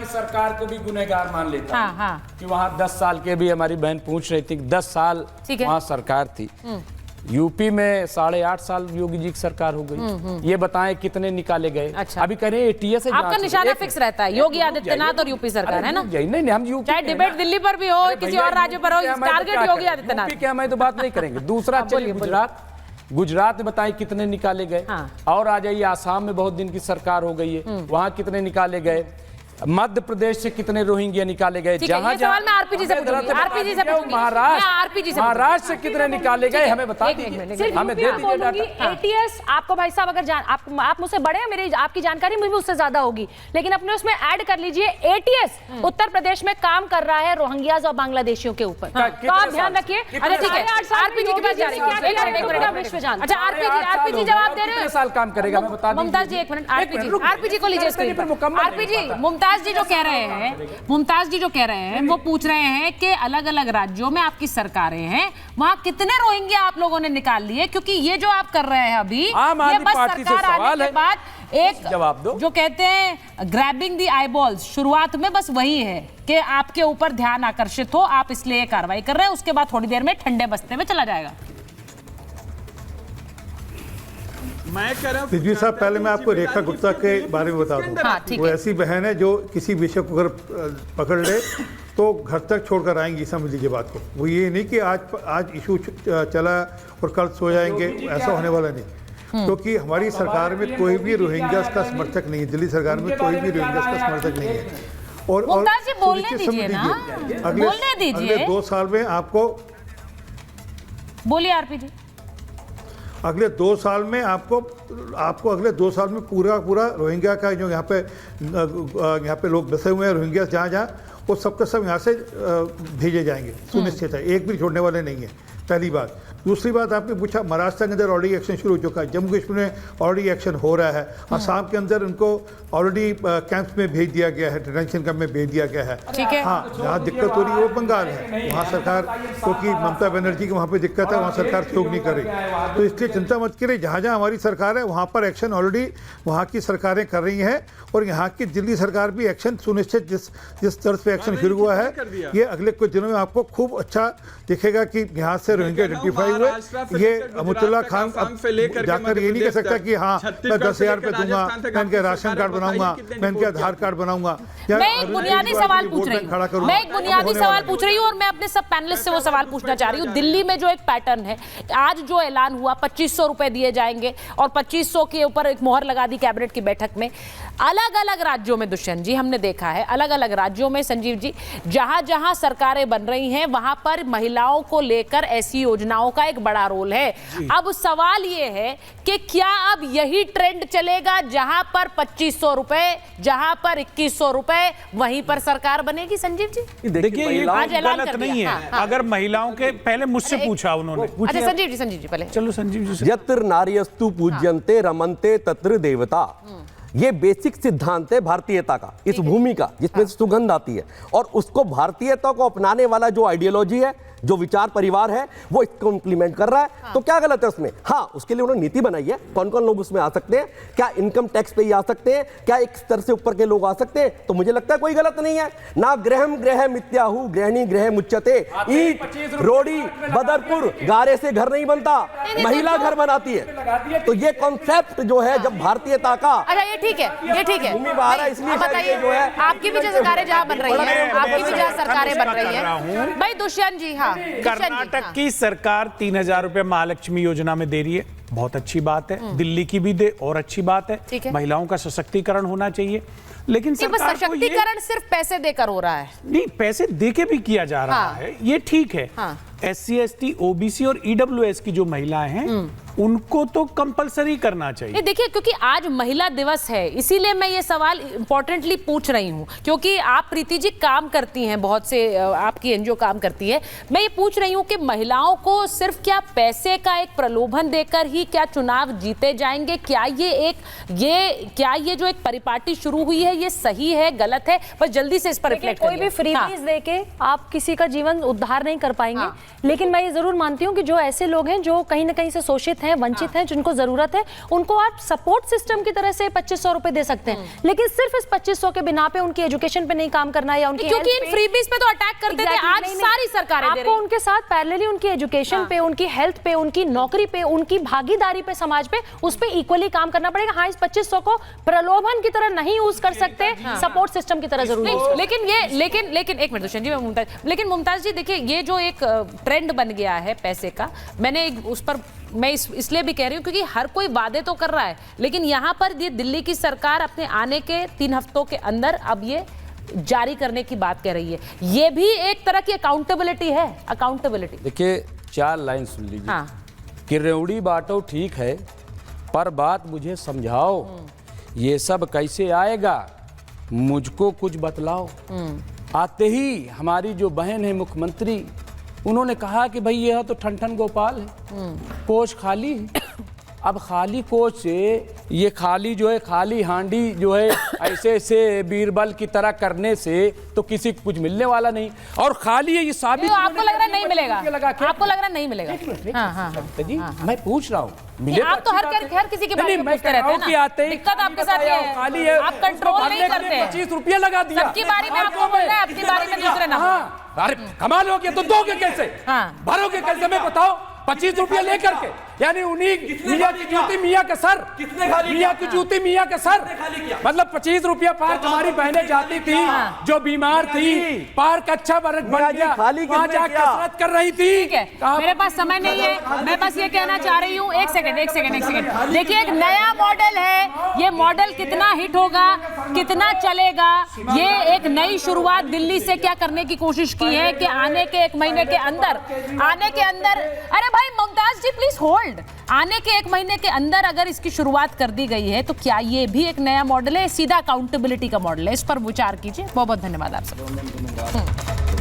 की सरकार को भी गुनहगार मान लेता हाँ, हाँ। कि वहाँ 10 साल के भी हमारी बहन पूछ रही थी, 10 साल वहाँ सरकार थी। यूपी में 8.5 साल योगी जी की सरकार हो गई। ये बताएं कितने निकाले गए। अच्छा। अभी कह रहे हैं एटीएस आपका निशाना फिक्स रहता है, योगी आदित्यनाथ और यूपी सरकार, है ना? नहीं, हम यूपी, चाहे डिबेट दिल्ली पर भी हो, किसी और राज्य पर हो, टारगेट योगी आदित्यनाथ। यूपी के हमें तो बात नहीं करेंगे। दूसरा चलिए गुजरात में बताएं कितने निकाले गए। हाँ। और आ जाइए आसाम में बहुत दिन की सरकार हो गई है, वहां कितने निकाले गए। मध्य प्रदेश से कितने रोहिंग्या निकाले गए। आरपीजी से पूछूंगी, महाराष्ट्र से कितने निकाले गए हमें बता दीजिए, हमें दे दीजिए डाटा। एटीएस आपको भाई साहब, अगर आप मुझसे बड़े हैं, मेरी आपकी जानकारी मुझे उससे ज्यादा होगी, लेकिन अपने उसमें ऐड कर लीजिए एटीएस उत्तर प्रदेश में काम कर रहा है रोहिंग्याज और बांग्लादेशियों के ऊपर। तो आप ध्यान रखिए। अच्छा ठीक है, आरपीजी के पास जा रही है, विश्व जानता है। अच्छा आरपीजी जवाब दे रहे हैं। साल काम करेगा मैं बता दूं। मुमताज जी एक मिनट, आरपीजी को लीजिए स्क्रीन पर। आरपीजी मुमताज जी जो कह रहे हैं वो पूछ रहे हैं कि अलग अलग राज्यों में आपकी सरकारें हैं, वहां कितने रोहिंग्या आप लोगों ने निकाल लिए, क्योंकि ये जो आप कर रहे हैं अभी, ये बस सरकार आने के बाद एक जवाब दो। जो कहते हैं ग्रैबिंग दी आईबॉल्स, शुरुआत में बस वही है कि आपके ऊपर ध्यान आकर्षित हो, आप इसलिए कार्रवाई कर रहे हैं, उसके बाद थोड़ी देर में ठंडे बस्ते में चला जाएगा। मैं कह रहा हूं रिजवी साहब, पहले मैं आपको रेखा गुप्ता के बारे में बता दूं। हाँ, ठीक वो है। ऐसी बहन है जो किसी विषय को अगर पकड़ ले तो घर तक छोड़कर आएंगी, समझ लीजिए बात को। वो ये नहीं कि आज इशू चला और कल सो जाएंगे, ऐसा होने वाला नहीं। क्योंकि हमारी सरकार में कोई भी रोहिंग्यास का समर्थक नहीं है, दिल्ली सरकार में कोई भी रोहिंग्यास का समर्थक नहीं है। और मुमताज जी बोलने दीजिए ना, बोलने दीजिए। अगले 2 साल में आपको, बोलिए आरपीजी। अगले 2 साल में आपको अगले 2 साल में पूरा रोहिंग्या का जो यहाँ पे लोग बसे हुए हैं, रोहिंग्या जहाँ वो सबके सब यहाँ से भेजे जाएंगे, सुनिश्चित है, एक भी छोड़ने वाले नहीं है। पहली बात। दूसरी बात, आपने पूछा महाराष्ट्र के अंदर ऑलरेडी एक्शन शुरू हो चुका है, जम्मू कश्मीर में ऑलरेडी एक्शन हो रहा है, असम के अंदर उनको ऑलरेडी कैंप्स में भेज दिया गया है, डिटेंशन कैंप में भेज दिया गया है। ठीक है। हाँ, जहाँ दिक्कत हो रही है वो बंगाल है, वहाँ सरकार, क्योंकि ममता बनर्जी की वहाँ पे दिक्कत है, वहाँ सरकार सहयोग नहीं कर रही। तो इसलिए चिंता मत करिए, जहाँ जहाँ हमारी सरकार है वहाँ पर एक्शन ऑलरेडी वहाँ की सरकारें कर रही हैं, और यहाँ की दिल्ली सरकार भी एक्शन सुनिश्चित, जिस तरह से एक्शन शुरू हुआ है, ये अगले कुछ दिनों में आपको खूब अच्छा दिखेगा कि यहाँ से रोहिंग्या आइडेंटिफाई हुए। ये अमुतुल्ला खान जाकर ये नहीं कह सकता कि हाँ मैं 10,000 रुपये दूंगा, मैं इनके राशन कार्ड बनाऊंगा, मैं इनके आधार कार्ड बनाऊंगा। मैं एक बुनियादी सवाल पूछ रही हूँ, और मैं अपने सब पैनलिस्ट से वो सवाल पूछना चाह रही हूँ। दिल्ली में जो एक पैटर्न है, आज जो ऐलान हुआ 2500 रुपए दिए जाएंगे और 2500 के ऊपर एक मोहर लगा दी कैबिनेट की बैठक में। अलग अलग राज्यों में दुष्यंत जी हमने देखा है, अलग अलग राज्यों में संजीव जी, जहां जहां सरकारें बन रही हैं वहां पर महिलाओं को लेकर ऐसी योजनाओं का एक बड़ा रोल है। अब सवाल ये है कि क्या अब यही ट्रेंड चलेगा, जहां पर 2500 रुपए, जहां पर 2100 रुपए, वहीं पर सरकार बनेगी? संजीव जी देखिए, ये आज ऐलान गलत कर नहीं दिया। है। अगर महिलाओं के, पहले मुझसे पूछा उन्होंने। अच्छा संजीव जी पहले चलो संजीव जी। यत्र नार्यस्तु पूज्यन्ते रमन्ते तत्र देवता, ये बेसिक सिद्धांत है भारतीयता का, इस भूमि का, जिसमें सुगंध आती है। और उसको, भारतीयता को अपनाने वाला जो आइडियोलॉजी है, जो विचार परिवार है, वो इसको इंप्लीमेंट कर रहा है। तो क्या गलत है उसमें? हाँ, उसके लिए उन्होंने नीति बनाई है, कौन कौन लोग उसमें आ सकते हैं, क्या इनकम टैक्स पे ही आ सकते हैं, क्या एक स्तर से ऊपर के लोग आ सकते हैं। तो मुझे लगता है कोई गलत नहीं है ना। ग्रह मित्याहु गृहिणी गृह मुच्यते, ईट रोड़ी बदरपुर गारे से घर नहीं बनता, महिला घर बनाती है। तो ये कॉन्सेप्ट जो है, जब भारतीयता का, अच्छा ये ठीक है भूमि बाहर है, इसलिए बताइए जो है आपकी भी जो सरकारें जहां बन रही है, आपकी भी जहां सरकारें बन रही है भाई दुष्यंत जी। हाँ, कर्नाटक की सरकार 3000 रुपए महालक्ष्मी योजना में दे रही है, बहुत अच्छी बात है। दिल्ली की भी दे और अच्छी बात है। महिलाओं का सशक्तिकरण होना चाहिए, लेकिन सरकार को सशक्तिकरण सिर्फ पैसे देकर हो रहा है नहीं, पैसे देके भी किया जा रहा है, ये ठीक है। SC ST OBC और EWS की जो महिलाएं हैं उनको तो कंपलसरी करना चाहिए। देखिए, क्योंकि आज महिला दिवस है, इसीलिए मैं ये सवाल इंपॉर्टेंटली पूछ रही हूँ, क्योंकि आप प्रीति जी काम करती हैं, बहुत से आपकी एनजीओ काम करती है। मैं ये पूछ रही हूँ कि महिलाओं को सिर्फ क्या पैसे का एक प्रलोभन देकर ही क्या चुनाव जीते जाएंगे? क्या ये जो एक परिपाटी शुरू हुई है, ये सही है, गलत है? बस जल्दी से इस पर रिफ्लेक्ट कोई भी फ्रीबीज देके आप किसी का जीवन उद्धार नहीं कर पाएंगे। लेकिन मैं ये जरूर मानती हूँ कि जो ऐसे लोग हैं जो कहीं ना कहीं से शोषित हैं, वंचित हैं, जिनको जरूरत है, उनको आप सपोर्ट सिस्टम की तरह से 2500 रुपए दे सकते हैं, लेकिन सिर्फ इस 2500 के बिना पे उनकी एजुकेशन पे नहीं काम करना या उनकी, क्योंकि इन फ्रीबीज पे तो अटैक करते थे, आज सारी सरकारें दे रही हैं। आपको उनके साथ पैरेलली उनकी एजुकेशन पे, उनकी हेल्थ पे, उनकी नौकरी पे, उनकी भागीदारी पे समाज पे, उस पे इक्वली काम करना पड़ेगा। हाँ, इस 2500 को प्रलोभन की तरह नहीं यूज कर सकते, सपोर्ट सिस्टम की तरह जरूर। लेकिन एक मिनट दुष्यंत जी, लेकिन मुमताज जी देखिए, ये जो एक ट्रेंड बन गया है पैसे का, मैंने उस पर मैं इसलिए भी कह रही हूँ क्योंकि हर कोई वादे तो कर रहा है, लेकिन यहाँ पर ये दिल्ली की सरकार अपने आने के 3 हफ्तों के अंदर अब ये जारी करने की बात कह रही है। ये भी एक तरह की अकाउंटेबिलिटी है। अकाउंटेबिलिटी देखिए, 4 लाइन सुन लीजिए। हाँ। कि रेवड़ी बांटो ठीक है, पर बात मुझे समझाओ, ये सब कैसे आएगा, मुझको कुछ बतलाओ। आते ही हमारी जो बहन है मुख्यमंत्री, उन्होंने कहा कि भाई यह तो ठन गोपाल है, कोच खाली है। अब खाली कोच से ये खाली जो है, खाली हांडी जो है ऐसे ऐसे बीरबल की तरह करने से तो किसी को कुछ मिलने वाला नहीं। और खाली है ये साबित, आपको लग रहा है नहीं मिलेगा, आपको लग रहा है नहीं मिलेगा। जी मैं पूछ रहा हूँ, मिले आप तो हर किसी के बारे में पूछते रहते हैं ना। दिक्कत आपके साथ ये है, खाली है, आप कंट्रोल नहीं करते। 25 रुपया लगा दिया, सबकी बारी में आपको बोलना है, अपनी बारी में दूसरे ना। अरे कमाल हो गया, तो दोगे कैसे, भरोगे कैसे, मैं बताओ। 25 रुपया लेकर के, यानी उन्हीं मियाँ की जूती मियाँ का सर, मियाँ की जूती मियाँ का सर, मतलब 25 रुपया पार्क हमारी बहनें जाती थी जो बीमार थी, पार्क अच्छा बन गया, वहाँ जाकर कसरत कर रही थी। ठीक है, मेरे पास समय नहीं है, मैं बस ये कहना चाह रही हूँ, एक सेकंड। देखिए, एक नया मॉडल है, ये मॉडल कितना हिट होगा, कितना चलेगा, ये एक नई शुरुआत दिल्ली से क्या करने की कोशिश की है कि आने के 1 महीने के अंदर, अरे भाई मुमताज जी प्लीज होल्ड, आने के 1 महीने के अंदर अगर इसकी शुरुआत कर दी गई है तो क्या ये भी एक नया मॉडल है, सीधा अकाउंटेबिलिटी का मॉडल है? इस पर विचार कीजिए। बहुत बहुत धन्यवाद आप सब।